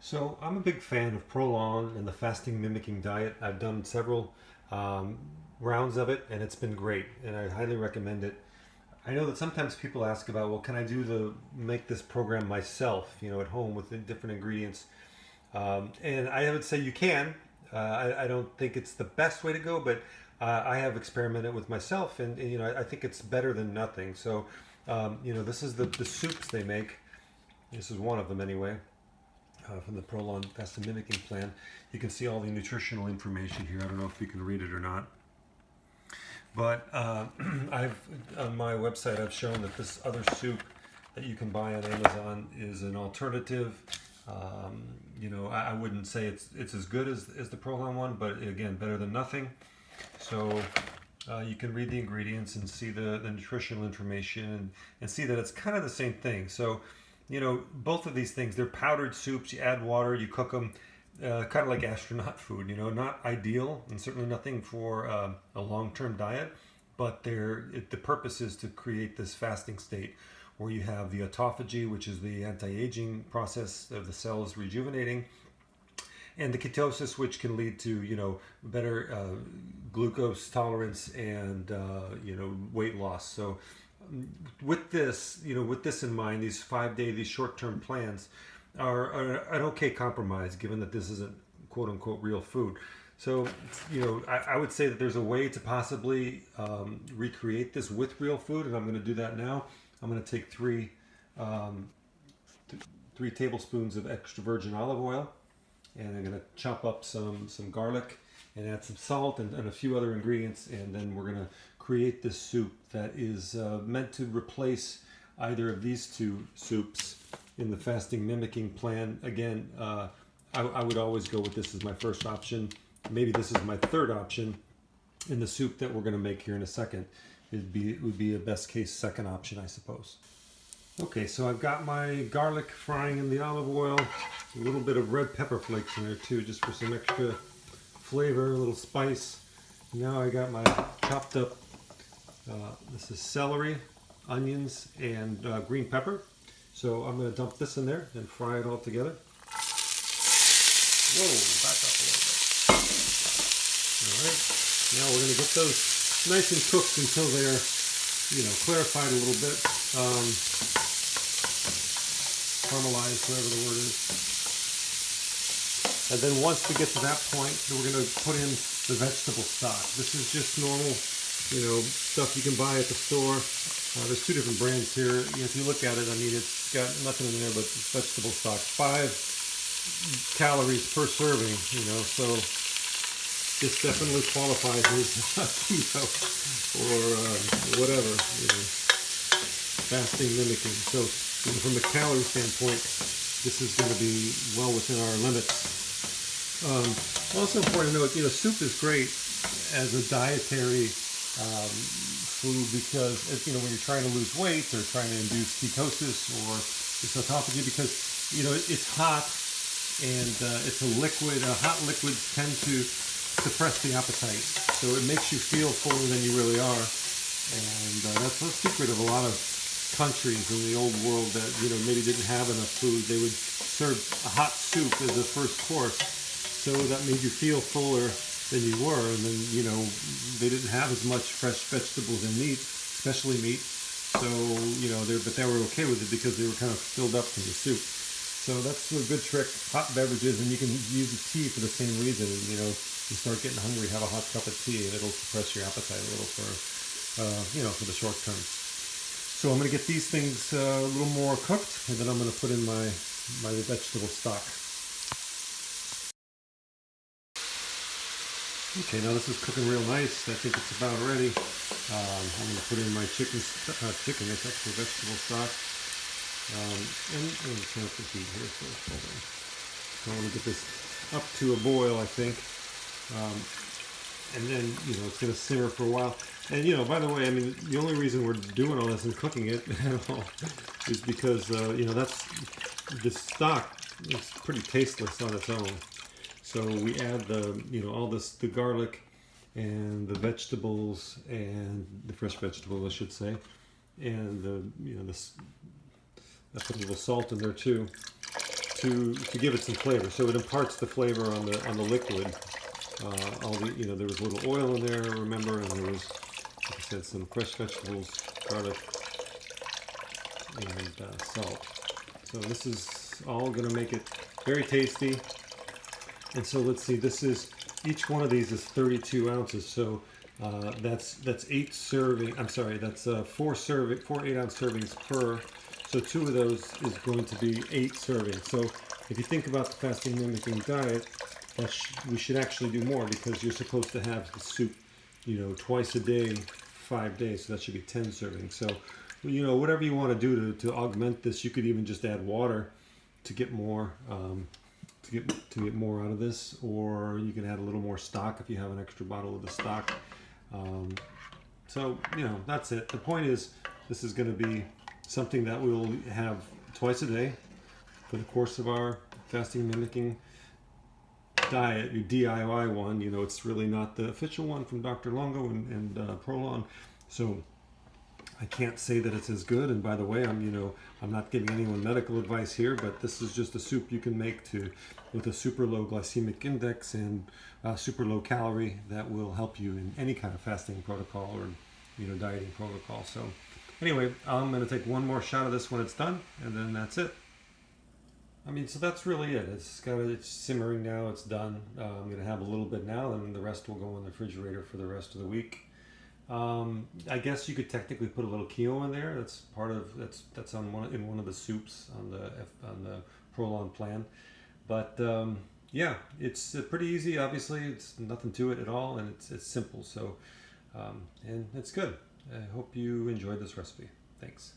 So I'm a big fan of ProLon and the Fasting Mimicking Diet. I've done several rounds of it, and it's been great, and I highly recommend it. I know that sometimes people ask about, well, can I make this program myself, at home with the different ingredients? And I would say you can. I don't think it's the best way to go, but I have experimented with myself, and I think it's better than nothing. So, this is the soups they make. This is one of them anyway, from the ProLon Fasting Mimicking Plan. You can see all the nutritional information here. I don't know if you can read it or not. But I've on my website I've shown that this other soup that you can buy on Amazon is an alternative. I wouldn't say it's as good as the ProLon one, but again, better than nothing. So you can read the ingredients and see the nutritional information and see that it's kind of the same thing. So, both of these things, they're powdered soups. You add water, you cook them, kind of like astronaut food, not ideal and certainly nothing for a long-term diet, but the purpose is to create this fasting state where you have the autophagy, which is the anti-aging process of the cells rejuvenating, and the ketosis, which can lead to better glucose tolerance and weight loss. So with this in mind, these short-term plans are an okay compromise, given that this isn't quote unquote real food. So I would say that there's a way to possibly recreate this with real food, and I'm going to do that now. I'm going to take three tablespoons of extra virgin olive oil, and I'm going to chop up some garlic and add some salt and a few other ingredients, and then we're going to create this soup that is meant to replace either of these two soups in the fasting mimicking plan. Again, I would always go with this as my first option. Maybe this is my third option, in the soup that we're going to make here in a second. It would be a best case second option, I suppose. Okay, so I've got my garlic frying in the olive oil, a little bit of red pepper flakes in there too, just for some extra flavor, a little spice. Now I got my chopped up, this is celery, onions, and green pepper. So I'm going to dump this in there and fry it all together. Whoa, back up a little bit. All right, now we're going to get those nice and cooked until they're, clarified a little bit. Caramelized, whatever the word is. And then once we get to that point, then we're going to put in the vegetable stock. This is just normal, stuff you can buy at the store. There's two different brands here. If you look at it, it's got nothing in there but vegetable stock. 5 calories per serving, so this definitely qualifies as keto or whatever, fasting mimicking. So from a calorie standpoint, this is going to be well within our limits. Also important to note, soup is great as a dietary food because when you're trying to lose weight or trying to induce ketosis or this autophagy, because it's hot and it's a liquid. Hot liquids tend to suppress the appetite, so it makes you feel fuller than you really are, and that's the secret of a lot of countries in the old world that maybe didn't have enough food. They would serve a hot soup as a first course, so that made you feel fuller than you were, and then they didn't have as much fresh vegetables and meat, especially meat. So but they were okay with it because they were kind of filled up from the soup. So that's a good trick. Hot beverages, and you can use the tea for the same reason. You start getting hungry, have a hot cup of tea, and it'll suppress your appetite a little for the short term. So I'm going to get these things a little more cooked, and then I'm going to put in my vegetable stock. Okay, now this is cooking real nice. I think it's about ready. I'm going to put in my chicken. It's actually vegetable stock. And turn up the heat here first. Hold on. I want to get this up to a boil, I think. And then, it's going to simmer for a while. And, by the way, the only reason we're doing all this and cooking it at all is because, this stock is pretty tasteless on its own. So we add the garlic and the vegetables and the fresh vegetables, I should say, and I put a little salt in there too. to give it some flavor. So it imparts the flavor on the liquid. All the, there was a little oil in there, remember, and there was, like I said, some fresh vegetables, garlic, and salt. So this is all going to make it very tasty. And so let's see, each one of these is 32 ounces. So that's 8 serving. I'm sorry, that's 4 8-ounce servings per. So 2 of those is going to be 8 servings. So if you think about the fasting mimicking diet, we should actually do more, because you're supposed to have the soup, twice a day, 5 days. So that should be 10 servings. So, whatever you want to do to augment this, you could even just add water to get more. To get more out of this, or you can add a little more stock if you have an extra bottle of the stock. So that's it. The point is, this is going to be something that we'll have twice a day for the course of our fasting mimicking diet. Your DIY one, it's really not the official one from Dr. Longo and ProLon, so I can't say that it's as good. And by the way, I'm not giving anyone medical advice here, but this is just a soup you can make with a super low glycemic index and super low calorie that will help you in any kind of fasting protocol or dieting protocol. So anyway, I'm going to take one more shot of this when it's done, and then that's it. So that's really it. It's simmering now. It's done. I'm going to have a little bit now, and the rest will go in the refrigerator for the rest of the week. I guess you could technically put a little quinoa in there. That's that's in one of the soups on the ProLon plan. But yeah, it's pretty easy. Obviously, it's nothing to it at all, and it's simple. So and it's good. I hope you enjoyed this recipe. Thanks.